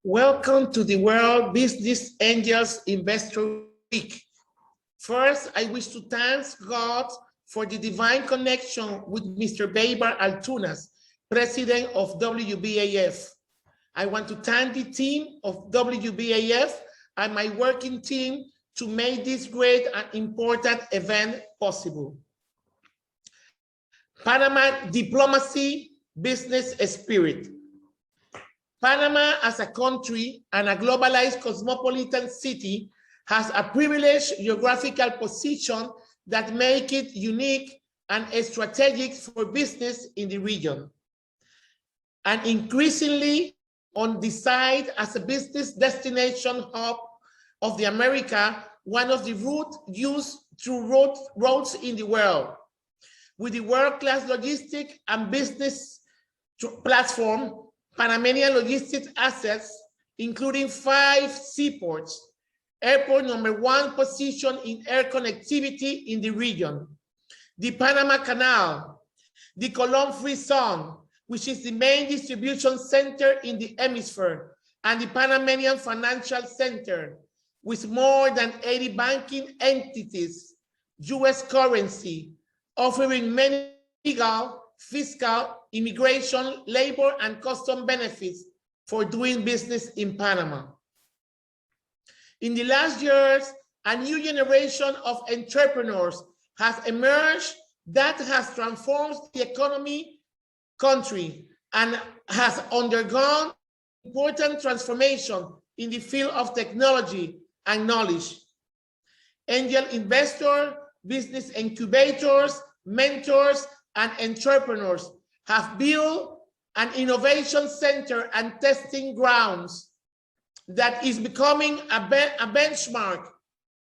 Welcome to the World Business Angels Investor Week. First, I wish to thank God for the divine connection with Mr. Beibar Altunas, President of WBAF. I want to thank the team of WBAF and my working team to make this great and important event possible. Panama diplomacy, business spirit. Panama as a country and a globalized cosmopolitan city has a privileged geographical position that make it unique and strategic for business in the region. And increasingly on the side as a business destination hub of the America, one of the route used through roads in the world. With the world-class logistic and business platform, Panamanian logistics assets, including 5 seaports, airport #1 position in air connectivity in the region, the Panama Canal, the Colón Free Zone, which is the main distribution center in the hemisphere, and the Panamanian Financial Center, with more than 80 banking entities, US currency, offering many legal, fiscal, immigration, labor, and custom benefits for doing business in Panama. In the last years, a new generation of entrepreneurs has emerged that has transformed the country and has undergone important transformation in the field of technology and knowledge. Angel investors, business incubators, mentors, and entrepreneurs have built an innovation center and testing grounds that is becoming a benchmark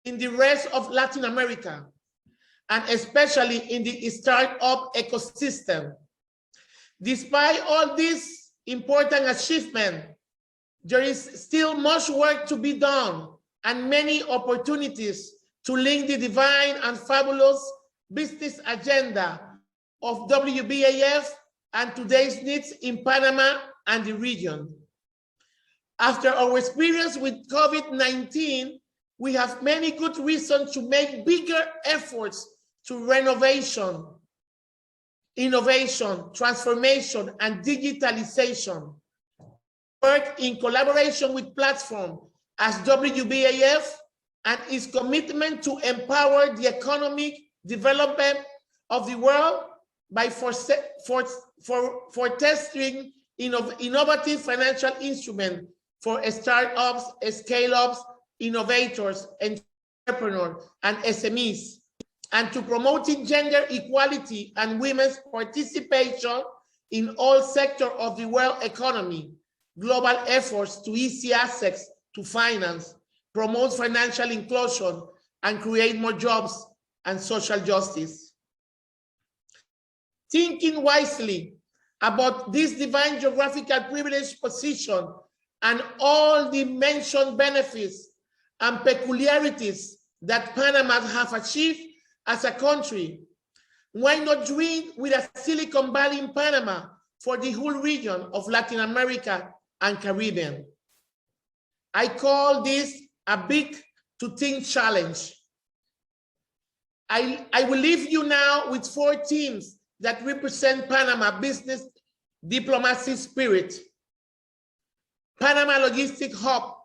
in the rest of Latin America, and especially in the startup ecosystem. Despite all this important achievement, there is still much work to be done and many opportunities to link the divine and fabulous business agenda of WBAF and today's needs in Panama and the region. After our experience with COVID-19, we have many good reasons to make bigger efforts to renovation, innovation, transformation, and digitalization. Work in collaboration with platforms as WBAF and its commitment to empower the economic development of the world by testing innovative financial instruments for startups, scale-ups, innovators, entrepreneurs, and SMEs, and to promoting gender equality and women's participation in all sectors of the world economy, global efforts to ease access to finance, promote financial inclusion, and create more jobs and social justice. Thinking wisely about this divine geographical privileged position and all the mentioned benefits and peculiarities that Panama have achieved as a country, why not dream with a Silicon Valley in Panama for the whole region of Latin America and Caribbean? I call this a big to think challenge. I will leave you now with 4 teams that represent Panama business diplomacy spirit. Panama Logistic Hub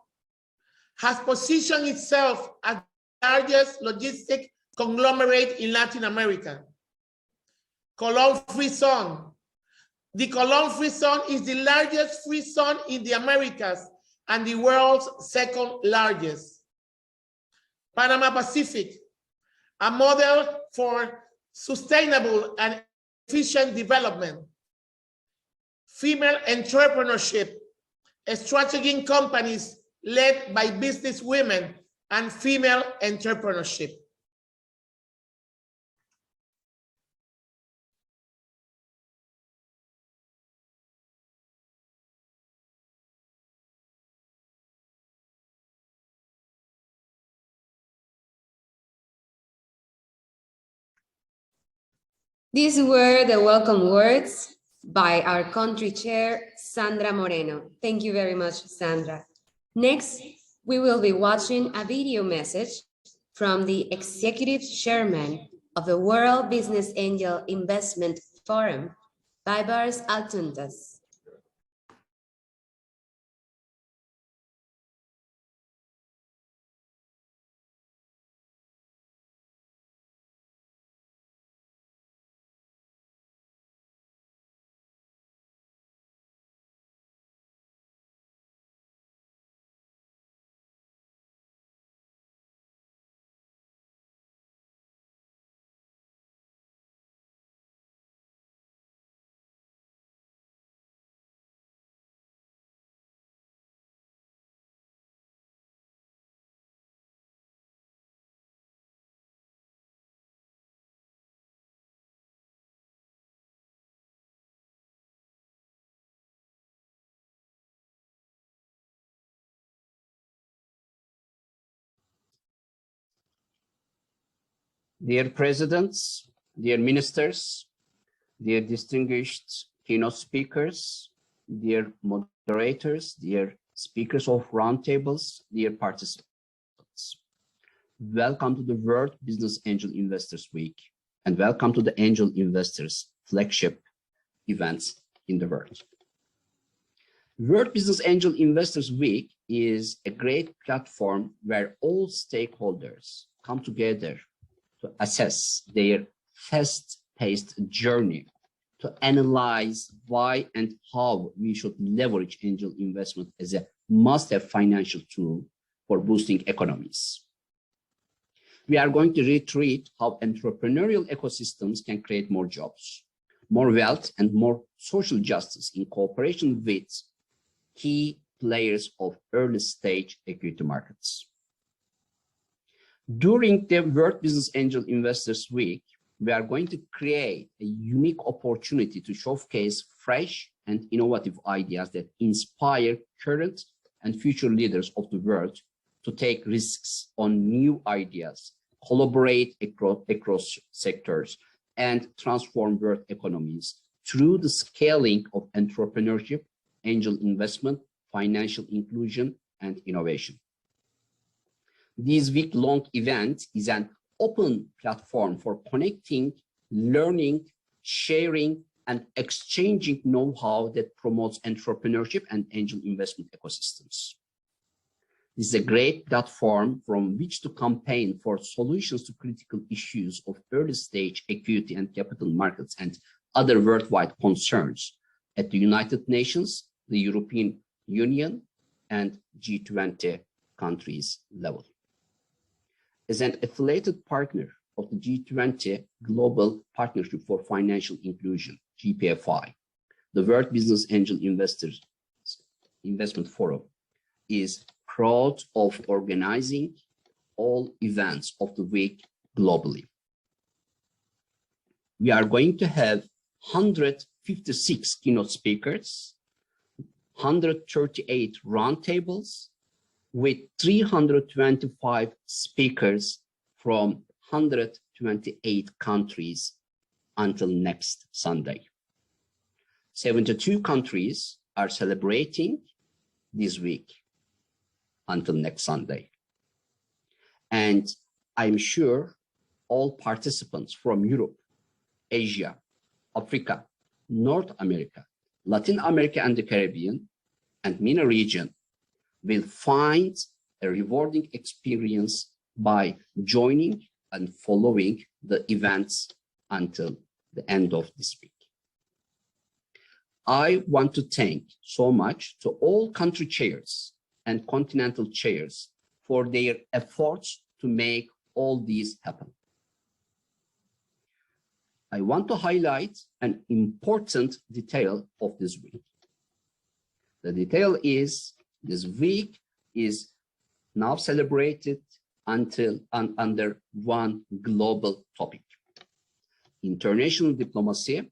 has positioned itself as the largest logistic conglomerate in Latin America. Colón Free Zone. The Colón Free Zone is the largest free zone in the Americas and the world's 2nd largest. Panama Pacific, a model for sustainable and efficient development. Female entrepreneurship, strategic companies led by business women and female entrepreneurship. These were the welcome words by our country chair, Sandra Moreno. Thank you very much, Sandra. Next, we will be watching a video message from the Executive Chairman of the World Business Angel Investment Forum, Baibars Altuntas. Dear presidents, dear ministers, dear distinguished keynote speakers, dear moderators, dear speakers of roundtables, dear participants. Welcome to the World Business Angel Investors Week, and welcome to the Angel Investors flagship events in the world. World Business Angel Investors Week is a great platform where all stakeholders come together to assess their fast-paced journey, to analyze why and how we should leverage angel investment as a must-have financial tool for boosting economies. We are going to reiterate how entrepreneurial ecosystems can create more jobs, more wealth, and more social justice in cooperation with key players of early-stage equity markets. During the World Business Angel Investors Week, we are going to create a unique opportunity to showcase fresh and innovative ideas that inspire current and future leaders of the world to take risks on new ideas, collaborate across sectors, and transform world economies through the scaling of entrepreneurship, angel investment, financial inclusion, and innovation. This week-long event is an open platform for connecting, learning, sharing, and exchanging know-how that promotes entrepreneurship and angel investment ecosystems. This is a great platform from which to campaign for solutions to critical issues of early-stage equity and capital markets and other worldwide concerns at the United Nations, the European Union, and G20 countries level. As an affiliated partner of the G20 Global Partnership for Financial Inclusion, GPFI, the World Business Angel Investors Investment Forum is proud of organizing all events of the week globally. We are going to have 156 keynote speakers, 138 roundtables, with 325 speakers from 128 countries until next Sunday. 72 countries are celebrating this week until next Sunday. And I'm sure all participants from Europe, Asia, Africa, North America, Latin America and the Caribbean, and MENA region will find a rewarding experience by joining and following the events until the end of this week. I want to thank so much to all country chairs and continental chairs for their efforts to make all these happen. I want to highlight an important detail of this week. The detail is this week is now celebrated under one global topic: international diplomacy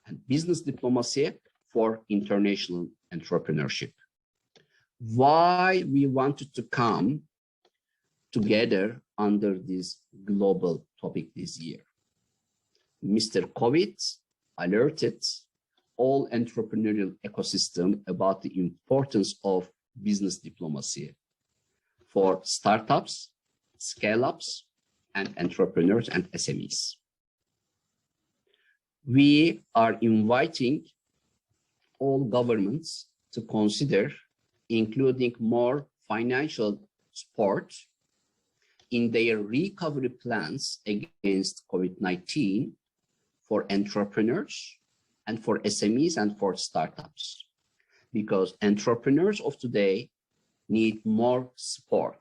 and business diplomacy for international entrepreneurship. Why we wanted to come together under this global topic this year? Mr. COVID alerted all entrepreneurial ecosystem about the importance of business diplomacy for startups, scale-ups, and entrepreneurs and SMEs. We are inviting all governments to consider including more financial support in their recovery plans against COVID-19 for entrepreneurs and for SMEs and for startups, because entrepreneurs of today need more support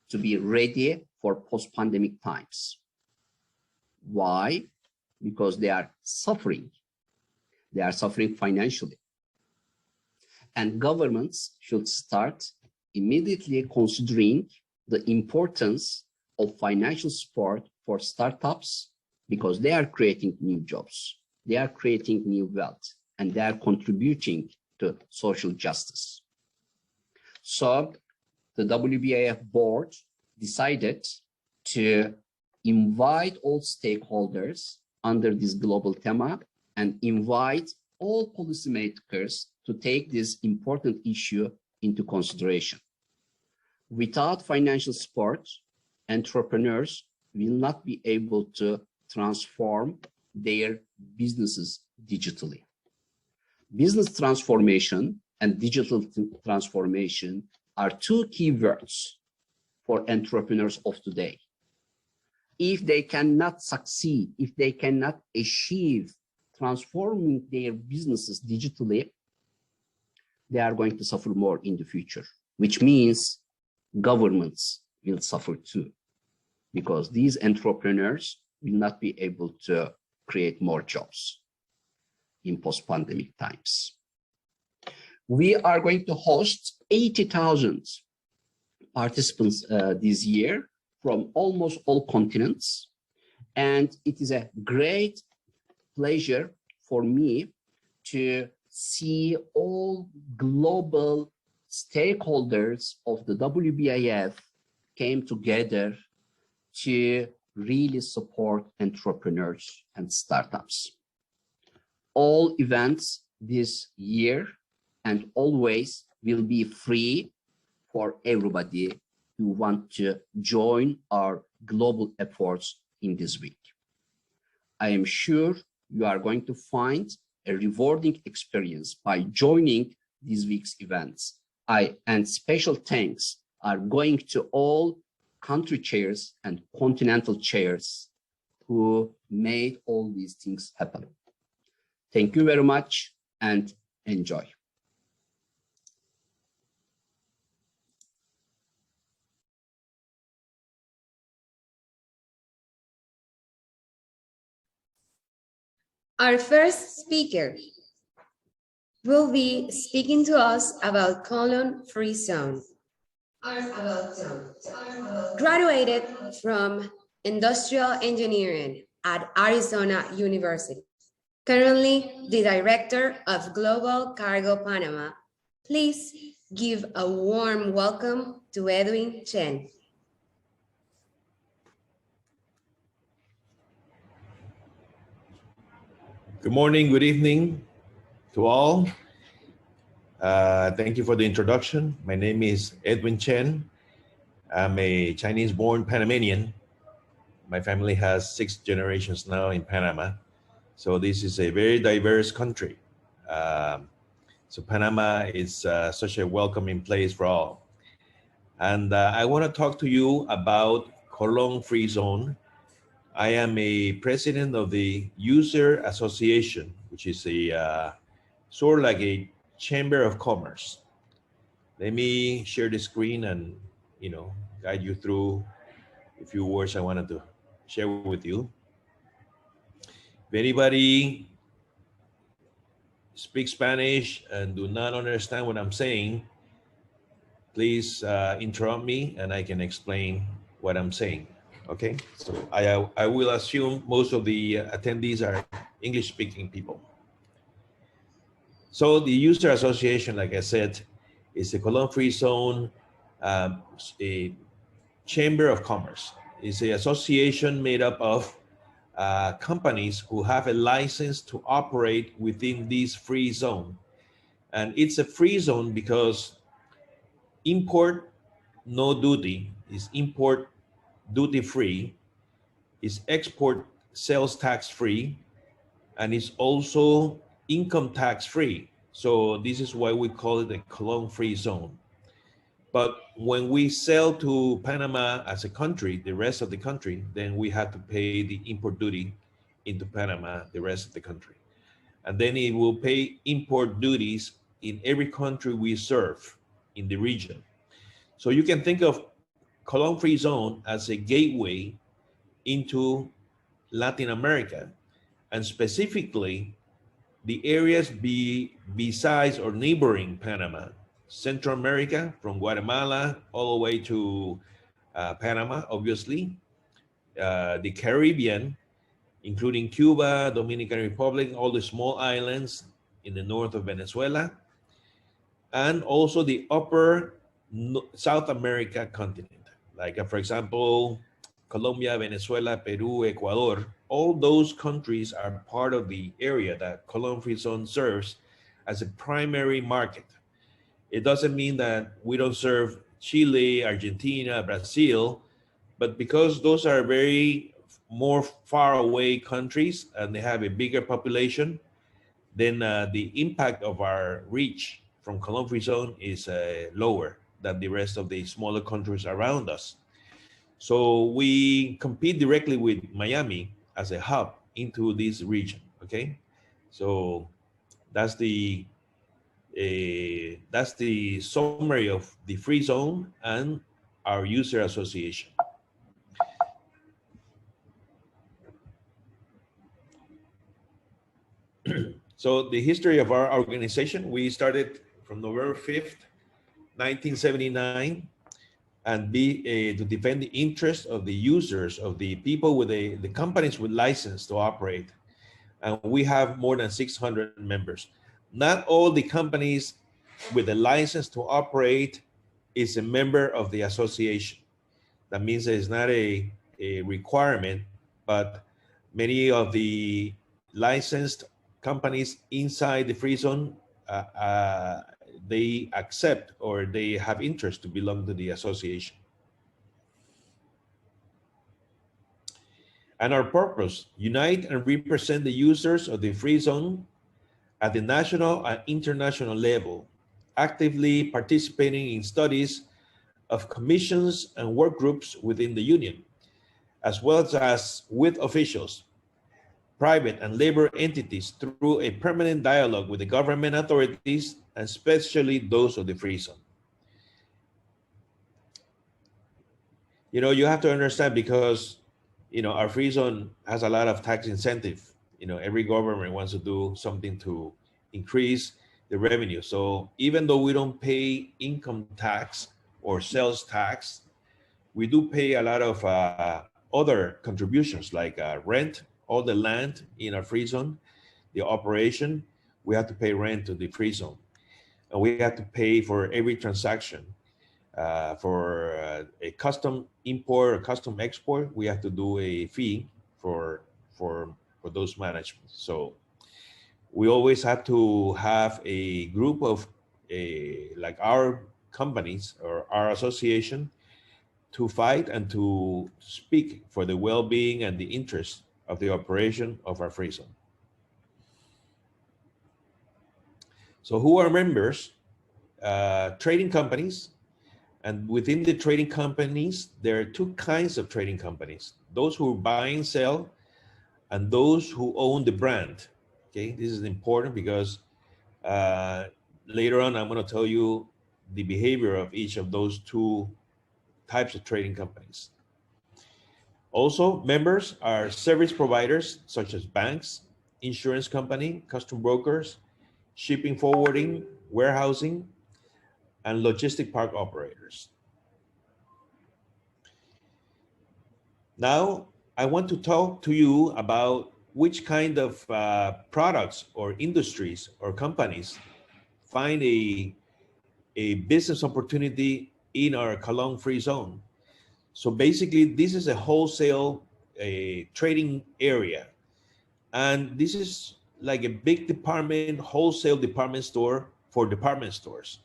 to be ready for post-pandemic times. Why? Because they are suffering. They are suffering financially. And governments should start immediately considering the importance of financial support for startups, because they are creating new jobs, they are creating new wealth, and they are contributing to social justice. So the WBIF board decided to invite all stakeholders under this global theme and invite all policymakers to take this important issue into consideration. Without financial support, entrepreneurs will not be able to transform their businesses digitally. Business transformation and digital transformation are two key words for entrepreneurs of today. If they cannot succeed, if they cannot achieve transforming their businesses digitally, they are going to suffer more in the future, which means governments will suffer too, because these entrepreneurs will not be able to create more jobs in post-pandemic times. We are going to host 80,000 participants this year from almost all continents. And it is a great pleasure for me to see all global stakeholders of the WBIF came together to really support entrepreneurs and startups. All events this year and always will be free for everybody who want to join our global efforts in this week. I am sure you are going to find a rewarding experience by joining this week's events. And special thanks are going to all country chairs and continental chairs who made all these things happen. Thank you very much and enjoy. Our first speaker will be speaking to us about colon-free zone. Graduated from industrial engineering at Arizona University. Currently the director of Global Cargo Panama. Please give a warm welcome to Edwin Chen. Good morning, good evening to all. Thank you for the introduction. My name is Edwin Chen. I'm a Chinese-born Panamanian. My family has 6 generations now in Panama. So this is a very diverse country. So Panama is such a welcoming place for all. And I want to talk to you about Colon Free Zone. I am a president of the User Association, which is a sort of like a chamber of commerce. Let me share the screen and guide you through a few words I wanted to share with you. If anybody speaks Spanish and do not understand what I'm saying, please interrupt me and I can explain what I'm saying. Okay, so I will assume most of the attendees are English-speaking people. So the User Association, like I said, is a colon-free zone, a chamber of commerce. It's an association made up of companies who have a license to operate within this free zone. And it's a free zone because import no duty is import duty free, is export sales tax free, and is also income tax free. So this is why we call it a colon free zone. But when we sell to Panama as a country, the rest of the country, then we have to pay the import duty into Panama, the rest of the country. And then it will pay import duties in every country we serve in the region. So you can think of colon free zone as a gateway into Latin America, and specifically the areas besides or neighboring Panama, Central America, from Guatemala all the way to Panama, obviously, the Caribbean, including Cuba, Dominican Republic, all the small islands in the north of Venezuela, and also the upper South America continent, like for example, Colombia, Venezuela, Peru, Ecuador. All those countries are part of the area that colon free zone serves as a primary market. It doesn't mean that we don't serve Chile, Argentina, Brazil, but because those are very more far away countries and they have a bigger population, then the impact of our reach from colon free zone is lower than the rest of the smaller countries around us. So we compete directly with Miami as a hub into this region. Okay, so that's the summary of the free zone and our user association. So the history of our organization, we started from November 5th, 1979, and to defend the interests of the users, of the people with the companies with license to operate. And we have more than 600 members. Not all the companies with a license to operate is a member of the association. That means it's not a requirement, but many of the licensed companies inside the free zone, they accept or they have interest to belong to the association. And our purpose, unite and represent the users of the free zone at the national and international level, actively participating in studies of commissions and work groups within the union, as well as with officials, private and labor entities through a permanent dialogue with the government authorities, and especially those of the free zone. You know, you have to understand, because, you know, our free zone has a lot of tax incentive. You know, every government wants to do something to increase the revenue. So even though we don't pay income tax or sales tax, we do pay a lot of other contributions like rent, all the land in our free zone, the operation, we have to pay rent to the free zone. And we have to pay for every transaction. For a custom import or custom export, we have to do a fee for those managements. So we always have to have a group of like our companies or our association to fight and to speak for the well-being and the interest of the operation of our free zone. So who are members? Trading companies. And within the trading companies, there are two kinds of trading companies: those who buy and sell, and those who own the brand. Okay, this is important because later on I'm going to tell you the behavior of each of those two types of trading companies. Also, members are service providers such as banks, insurance company, custom brokers, shipping, forwarding, warehousing, and logistic park operators. Now, I want to talk to you about which kind of products or industries or companies find a business opportunity in our colon free zone. So basically, this is a wholesale a trading area. And this is like a big department, wholesale department store for department stores.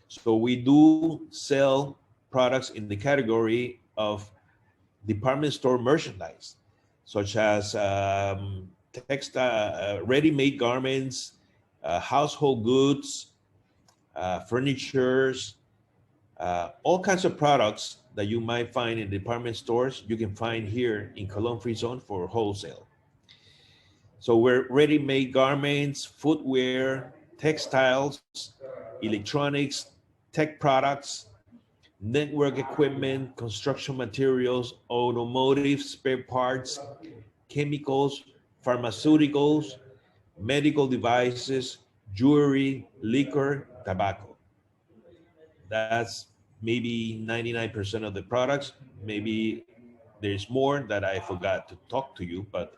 So we do sell products in the category of department store merchandise, such as textile, ready-made garments, household goods, furnitures, all kinds of products that you might find in department stores, you can find here in Colon Free Zone for wholesale. So we're ready-made garments, footwear, textiles, electronics, tech products, network equipment, construction materials, automotive spare parts, chemicals, pharmaceuticals, medical devices, jewelry, liquor, tobacco. That's maybe 99% of the products. Maybe there's more that I forgot to talk to you, but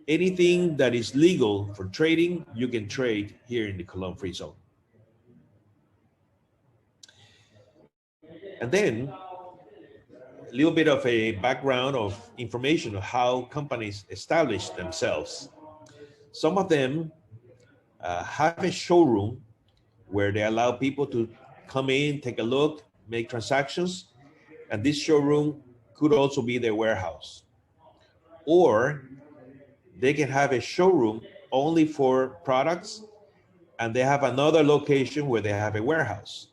anything that is legal for trading, you can trade here in the Colon Free Zone. And then a little bit of a background of information of how companies establish themselves. Some of them have a showroom where they allow people to come in, take a look, make transactions, and this showroom could also be their warehouse. Or they can have a showroom only for products, and they have another location where they have a warehouse.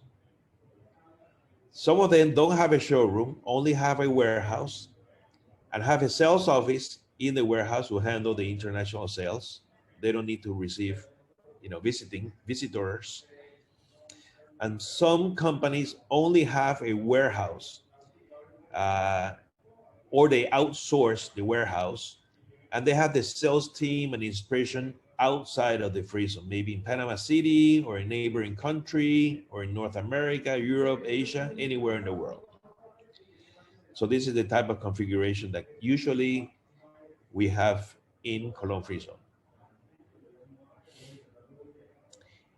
Some of them don't have a showroom, only have a warehouse, and have a sales office in the warehouse who handle the international sales. They don't need to receive, visitors. And some companies only have a warehouse, or they outsource the warehouse, and they have the sales team and inspection outside of the free zone, maybe in Panama City or a neighboring country or in North America, Europe, Asia, anywhere in the world. So this is the type of configuration that usually we have in Colon Free Zone.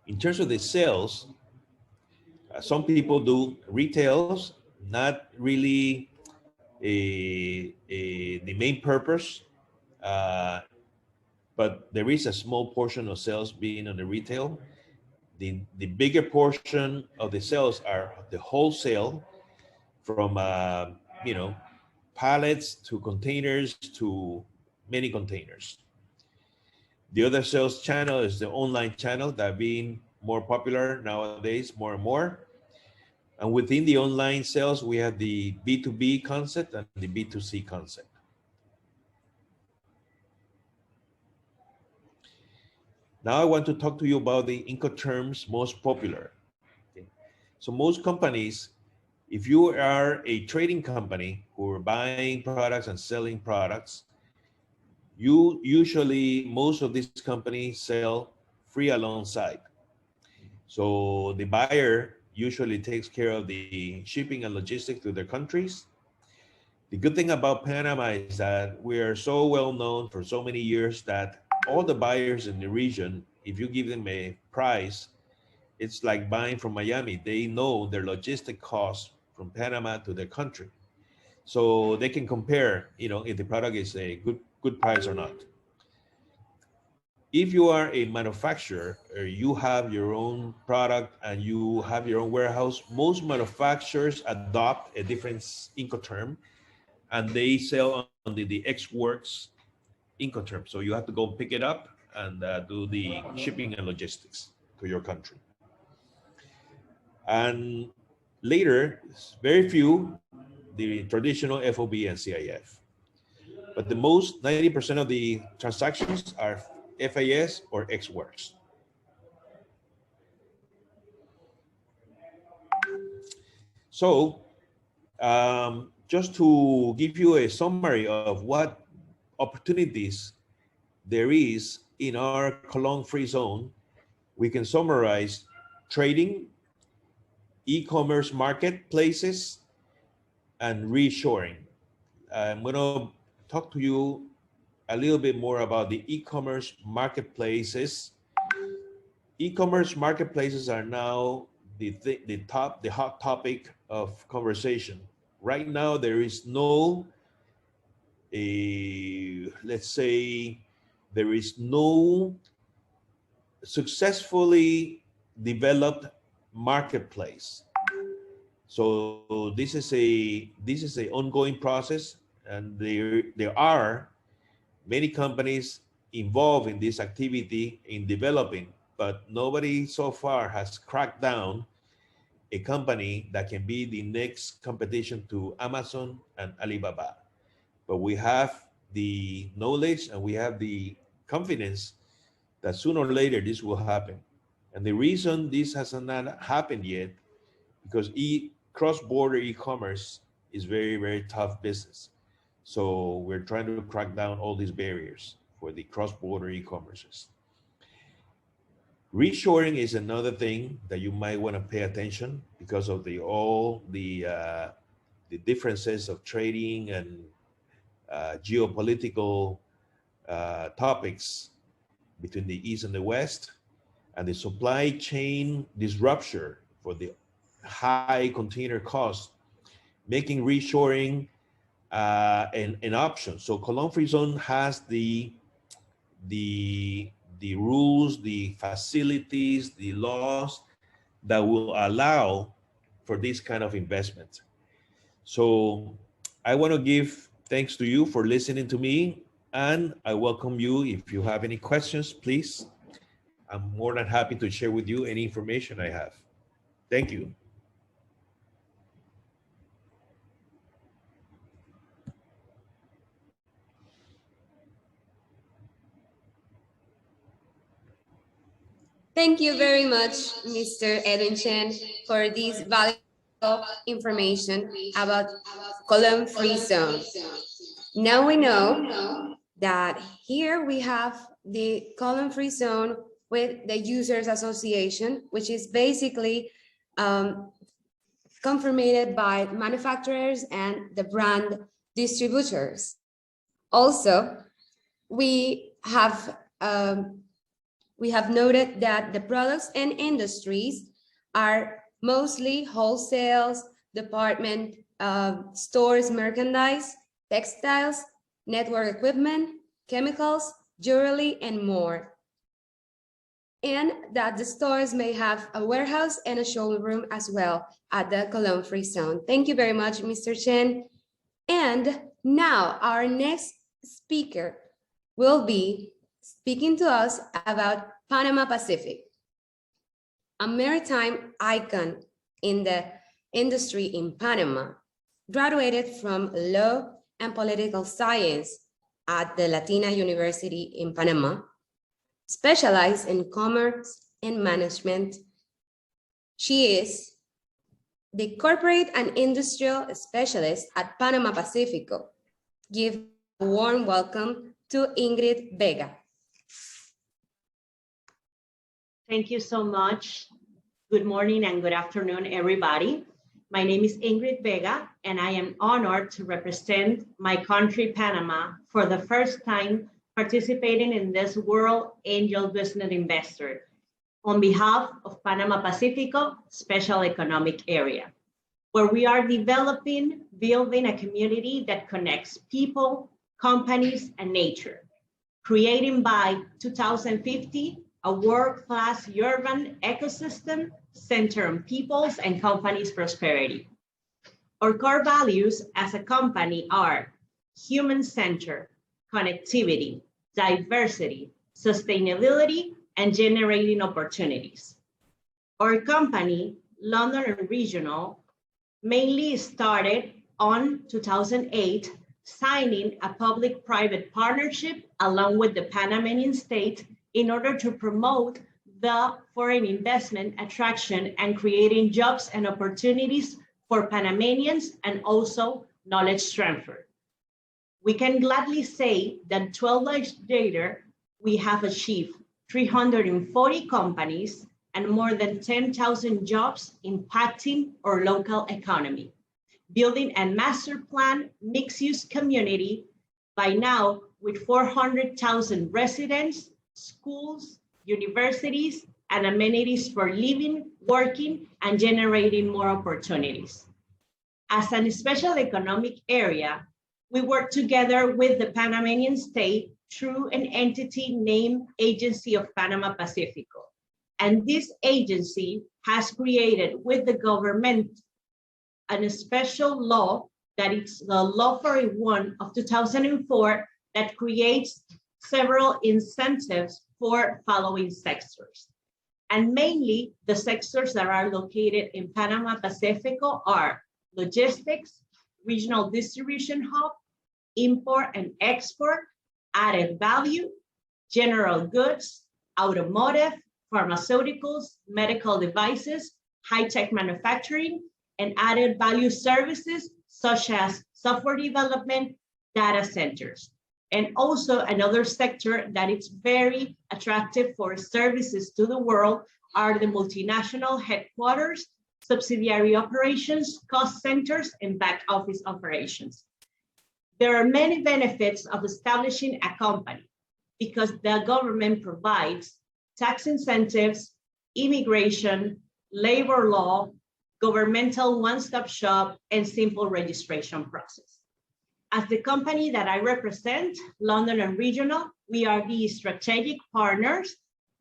In terms of the sales, some people do retails, not really the main purpose, but there is a small portion of sales being on the retail. The bigger portion of the sales are the wholesale, from pallets to containers to many containers. The other sales channel is the online channel that being more popular nowadays, more and more. And within the online sales, we have the B2B concept and the B2C concept. Now I want to talk to you about the Incoterms most popular. Okay. So most companies, if you are a trading company who are buying products and selling products, you usually, most of these companies sell free alongside. So the buyer usually takes care of the shipping and logistics to their countries. The good thing about Panama is that we are so well known for so many years that all the buyers in the region, if you give them a price, it's like buying from Miami. They know their logistic costs from Panama to their country. So they can compare, if the product is a good price or not. If you are a manufacturer or you have your own product and you have your own warehouse, most manufacturers adopt a different Incoterm and they sell under the Ex Works Incoterm. So you have to go pick it up and do the shipping and logistics to your country. And later, very few, the traditional FOB and CIF. But the most, 90% of the transactions are FAS or Ex Works. So just to give you a summary of what opportunities there is in our Colon Free Zone, we can summarize trading, e-commerce marketplaces, and reshoring. I'm going to talk to you a little bit more about the e-commerce marketplaces. E-commerce marketplaces are now the hot topic of conversation. Right now, there is no let's say, there is no successfully developed marketplace. So this is a ongoing process, and there are many companies involved in this activity in developing, but nobody so far has cracked down a company that can be the next competition to Amazon and Alibaba. But we have the knowledge and we have the confidence that sooner or later this will happen. And the reason this has not happened yet, because cross-border e-commerce is very, very tough business. So we're trying to crack down all these barriers for the cross-border e-commerces. Reshoring is another thing that you might want to pay attention because of all the differences of trading and geopolitical topics between the East and the West, and the supply chain disruption for the high container costs, making reshoring an option. So Cologne Free Zone has the rules, the facilities, the laws that will allow for this kind of investment. So I want to give thanks to you for listening to me, and I welcome you. If you have any questions, please. I'm more than happy to share with you any information I have. Thank you. Thank you very much, Mr. Edwin Chen, for this valuable information about Cologne Free Zone. Now we know that here we have the Cologne Free Zone with the Users Association, which is basically confirmed by manufacturers and the brand distributors. Also, we have noted that the products and industries are mostly wholesales, department stores, merchandise, textiles, network equipment, chemicals, jewelry, and more. And that the stores may have a warehouse and a showroom as well at the Cologne Free Zone. Thank you very much, Mr. Chen. And now our next speaker will be speaking to us about Panama Pacific, a maritime icon in the industry in Panama, graduated from law and political science at the Latina University in Panama, specialized in commerce and management. She is the corporate and industrial specialist at Panama Pacifico. Give a warm welcome to Ingrid Vega. Thank you so much. Good morning and good afternoon, everybody. My name is Ingrid Vega, and I am honored to represent my country, Panama, for the first time participating in this World Angel Business Investor on behalf of Panama Pacifico Special Economic Area, where we are building a community that connects people, companies, and nature, creating by 2050 a world-class urban ecosystem centered on people's and companies' prosperity. Our core values as a company are human-centered, connectivity, diversity, sustainability, and generating opportunities. Our company, London and Regional, mainly started on 2008, signing a public-private partnership along with the Panamanian state in order to promote the foreign investment attraction and creating jobs and opportunities for Panamanians and also knowledge transfer. We can gladly say that 12 years later, we have achieved 340 companies and more than 10,000 jobs impacting our local economy, building a master plan mixed-use community by now with 400,000 residents, schools, universities, and amenities for living, working, and generating more opportunities. As a special economic area, We work together with the Panamanian state through an entity named Agency of Panama Pacifico. And this agency has created with the government a special law that it's the Law 41 of 2004 that creates several incentives for following sectors. And mainly the sectors that are located in Panama Pacifico are logistics, regional distribution hub, import and export, added value, general goods, automotive, pharmaceuticals, medical devices, high-tech manufacturing, and added value services such as software development, data centers. And also another sector that is very attractive for services to the world are the multinational headquarters, subsidiary operations, cost centers, and back office operations. There are many benefits of establishing a company because the government provides tax incentives, immigration, labor law, governmental one-stop shop, and simple registration process. As the company that I represent, London and Regional, we are the strategic partners,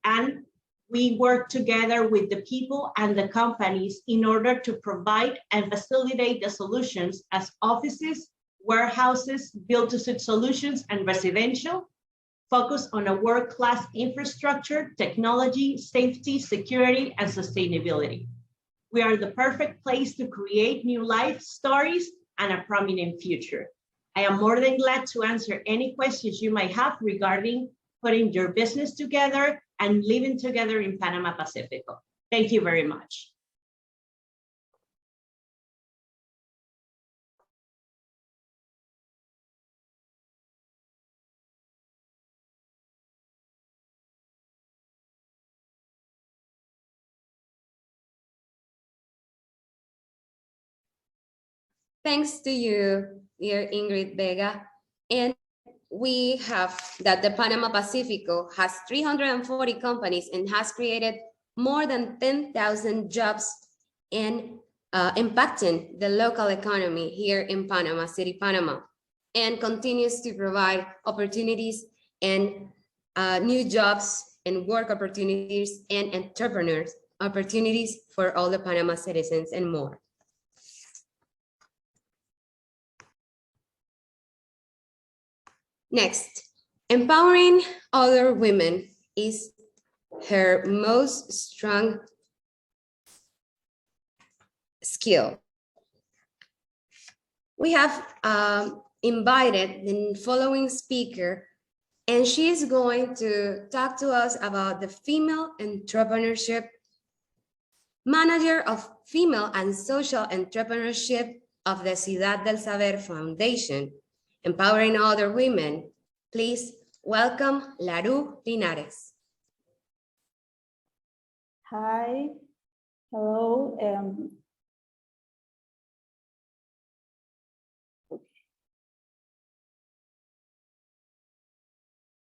and we work together with the people and the companies in order to provide and facilitate the solutions as offices, warehouses, build-to-suit solutions, and residential, focus on a world-class infrastructure, technology, safety, security, and sustainability. We are the perfect place to create new life stories and a prominent future. I am more than glad to answer any questions you might have regarding putting your business together and living together in Panama Pacifico. Thank you very much. Thanks to you, dear Ingrid Vega. And we have that the Panama Pacifico has 340 companies and has created more than 10,000 jobs and impacting the local economy here in Panama City, Panama, and continues to provide opportunities and new jobs and work opportunities and entrepreneurs opportunities for all the Panama citizens and more. Next, empowering other women is her most strong skill. We have invited the following speaker, and she is going to talk to us about the female entrepreneurship, manager of female and social entrepreneurship of the Ciudad del Saber Foundation, empowering other women. Please welcome Laru Linares. Hi, hello.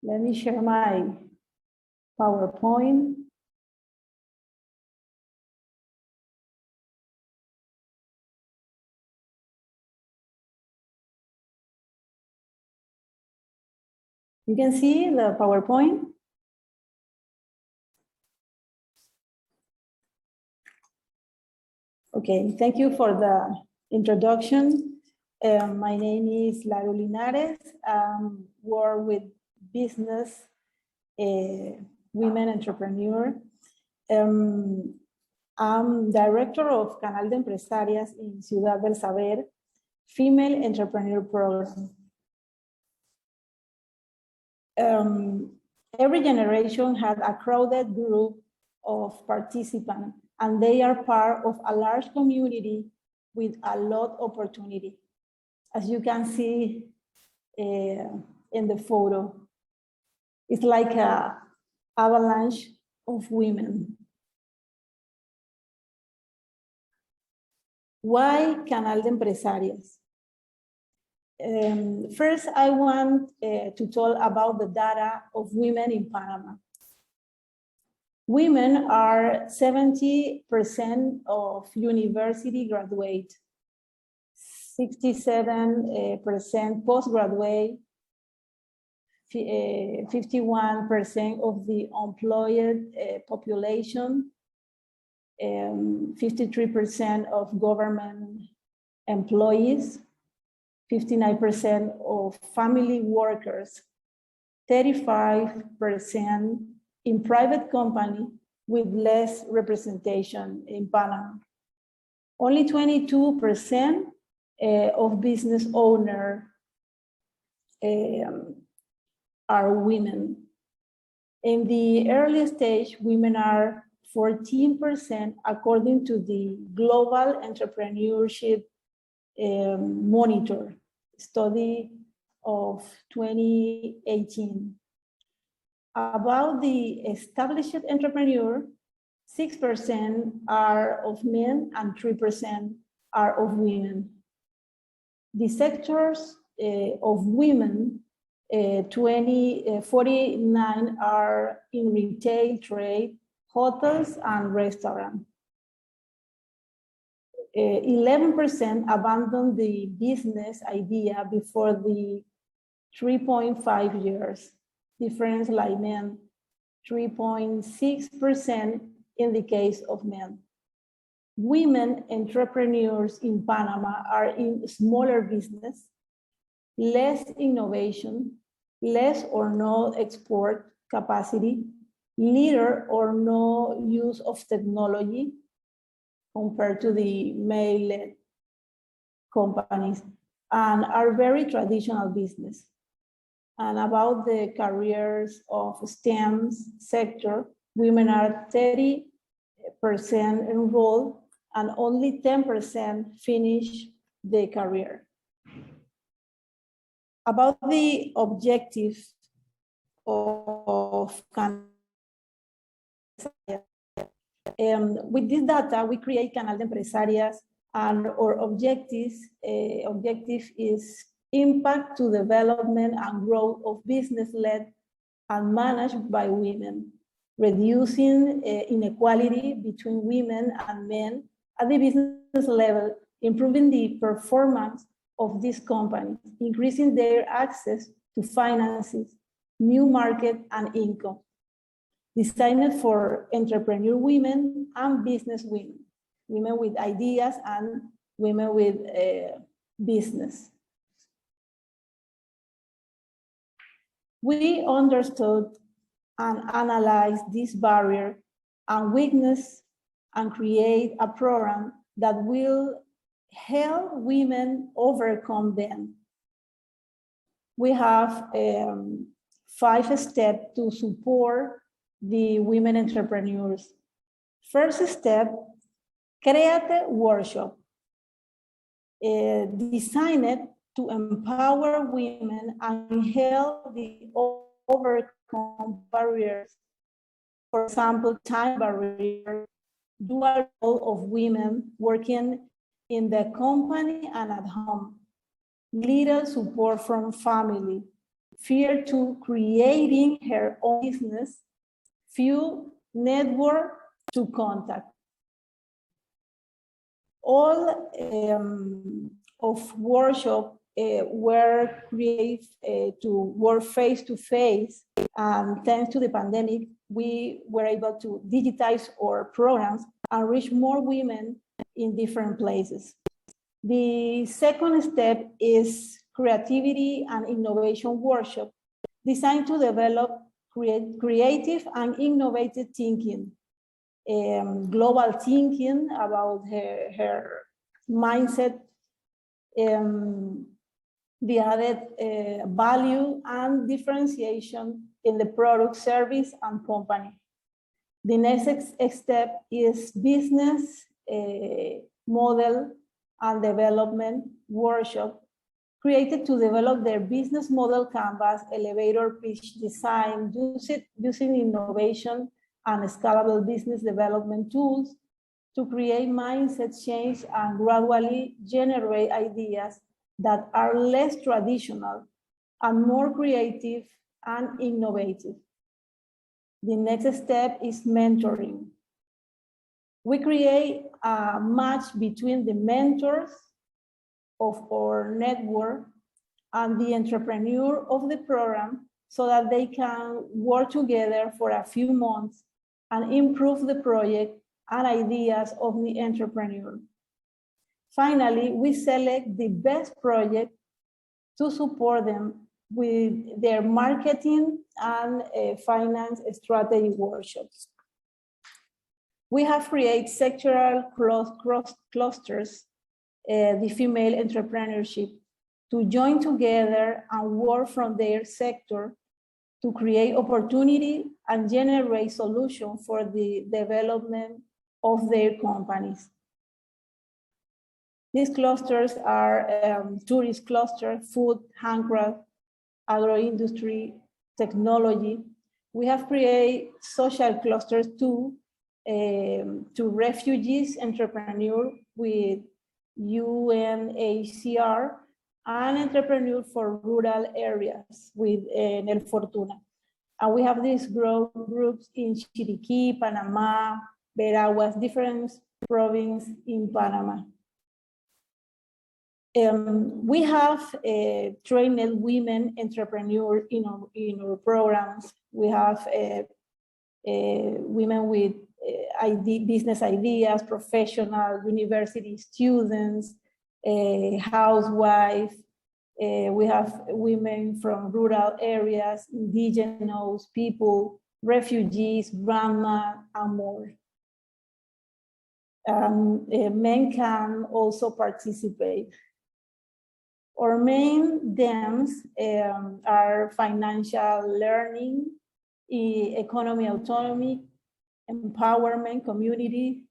Let me share my PowerPoint. You can see the PowerPoint. Okay, thank you for the introduction. My name is Laru Linares. Work with business, women entrepreneur. I'm director of Canal de Empresarias in Ciudad del Saber, Female Entrepreneur Program. Every generation has a crowded group of participants, and they are part of a large community with a lot of opportunity. As you can see in the photo, it's like an avalanche of women. Why Canal de Empresarias? First, I want to talk about the data of women in Panama. Women are 70% of university graduates. 67% postgraduate, 51% of the employed population, 53% of government employees, 59% of family workers, 35% in private company with less representation in Panama. Only 22% of business owners are women. In the early stage, women are 14% according to the Global Entrepreneurship Monitor study of 2018. About the established entrepreneur, 6% are of men and 3% are of women. The sectors of women, 49 are in retail trade, hotels and restaurants. 11% abandoned the business idea before the 3.5 years, difference like men, 3.6% in the case of men. Women entrepreneurs in Panama are in smaller business, less innovation, less or no export capacity, little or no use of technology compared to the male companies, and are very traditional business. And about the careers of STEM sector, women are 30% enrolled and only 10% finish the career. About the objective of with this data, we create Canal de Empresarias, and our objective is impact to development and growth of business led and managed by women, reducing inequality between women and men at the business level, improving the performance of these companies, increasing their access to finances, new market and income. Designed for entrepreneur women and business women, women with ideas and women with business. We understood and analyzed this barrier and weakness and create a program that will help women overcome them. We have 5 steps to support the women entrepreneurs. First step, create a workshop designed to empower women and help the overcome barriers. For example, time barrier, dual role of women working in the company and at home, little support from family, fear to creating her own business, few network to contact. All of workshop were created to work face-to-face, and thanks to the pandemic, we were able to digitize our programs and reach more women in different places. The second step is creativity and innovation workshop, designed to develop creative and innovative thinking, global thinking about her mindset, the added value and differentiation in the product, service, and company. The next step is business model and development workshop, created to develop their business model canvas, elevator pitch design, using innovation and scalable business development tools to create mindset change and gradually generate ideas that are less traditional and more creative and innovative. The next step is mentoring. We create a match between the mentors of our network and the entrepreneur of the program so that they can work together for a few months and improve the project and ideas of the entrepreneur. Finally, we select the best project to support them with their marketing and finance strategy workshops. We have created sectoral clusters, the female entrepreneurship, to join together and work from their sector to create opportunity and generate solutions for the development of their companies. These clusters are tourist cluster, food, handcraft, agro-industry, technology. We have created social clusters too, to refugees entrepreneur with UNHCR and entrepreneur for rural areas with El Fortuna. And we have these groups in Chiriquí, Panama, Veraguas, different provinces in Panama. We have trained women entrepreneurs in our programs. We have women with business ideas, professional, university students, housewives. We have women from rural areas, indigenous people, refugees, grandma, and more. Men can also participate. Our main themes are financial learning, economy autonomy, empowerment, community,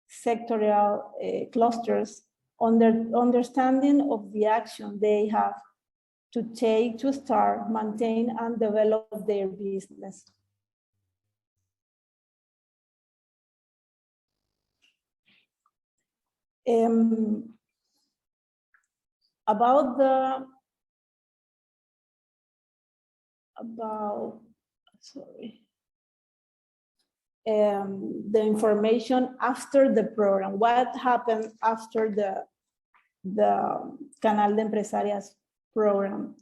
sectorial clusters, understanding of the action they have to take to start, maintain, and develop their business. The information after the program, what happened after the Canal de Empresarias program.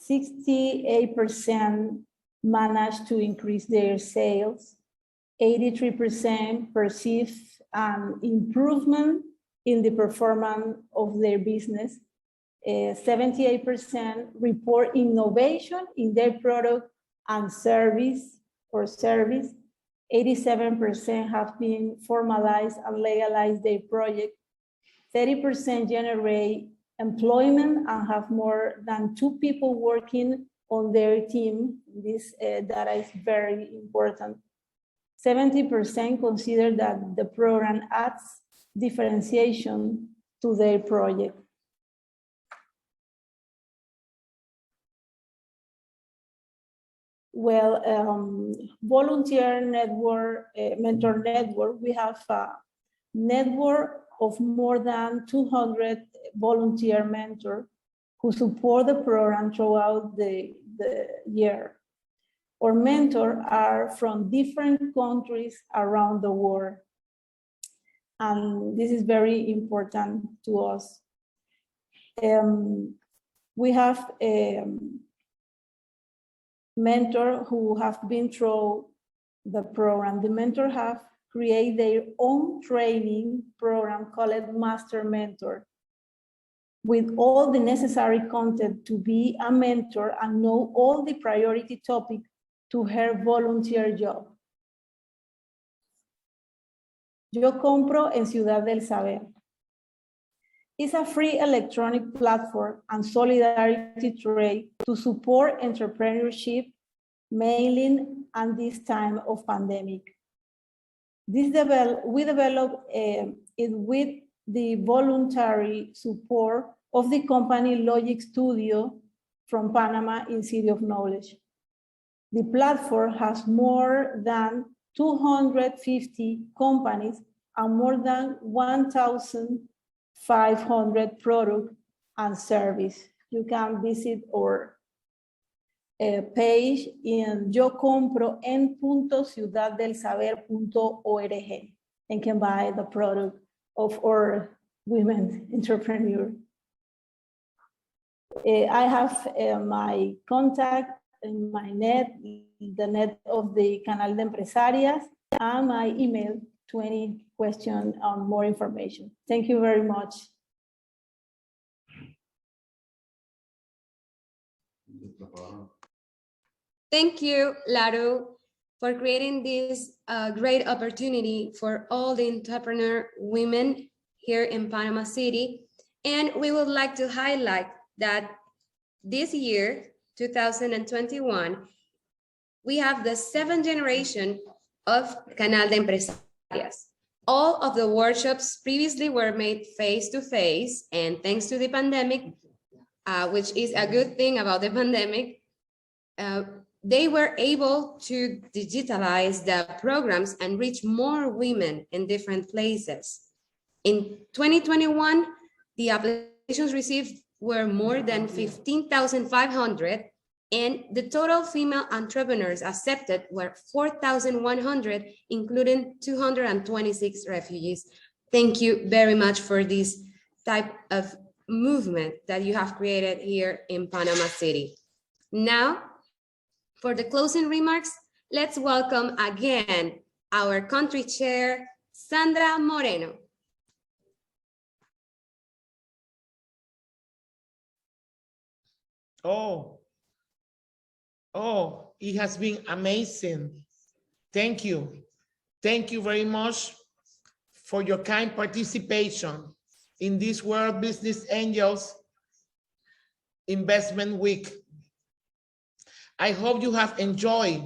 68% managed to increase their sales, 83% perceive an improvement in the performance of their business, 78% report innovation in their product and service, 87% have been formalized and legalized their project, 30% generate employment and have more than 2 people working on their team. This data is very important. 70% consider that the program adds differentiation to their project. Well, volunteer network, mentor network, we have a network of more than 200 volunteer mentors who support the program throughout the year. Our mentors are from different countries around the world. And this is very important to us. We have mentors who have been through the program. The mentors have created their own training program called Master Mentor, with all the necessary content to be a mentor and know all the priority topics to her volunteer job. Yo Compro en Ciudad del Saber. It's a free electronic platform and solidarity trade to support entrepreneurship, mailing, and this time of pandemic. We developed it with the voluntary support of the company Logic Studio from Panama in City of Knowledge. The platform has more than 250 companies and more than 1,500 products and service. You can visit our page in yocompro.ciudaddelsaber.org and can buy the product of our women entrepreneur. I have my contact in my net, the net of the Canal de Empresarias, and my email to any question on more information. Thank you very much. Thank you, Laru, for creating this great opportunity for all the entrepreneur women here in Panama City. And we would like to highlight that this year, 2021, we have the 7th generation of Canal de Empresarias. All of the workshops previously were made face-to-face, and thanks to the pandemic, which is a good thing about the pandemic, they were able to digitalize the programs and reach more women in different places. In 2021, the applications received were more than 15,500, and the total female entrepreneurs accepted were 4,100, including 226 refugees. Thank you very much for this type of movement that you have created here in Panama City. Now, for the closing remarks, let's welcome again our country chair, Sandra Moreno. Oh, it has been amazing. Thank you. Thank you very much for your kind participation in this World Business Angels Investment Week. I hope you have enjoyed.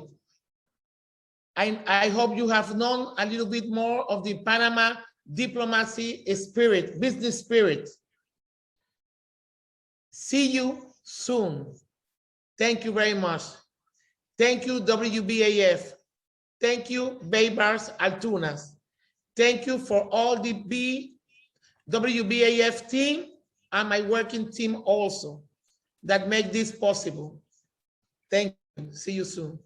I hope you have known a little bit more of the Panama diplomacy spirit, business spirit. See you soon. Thank you very much. Thank you, WBAF. Thank you, Bay Bars Altunas. Thank you for all the WBAF team and my working team also that make this possible. Thank you. See you soon.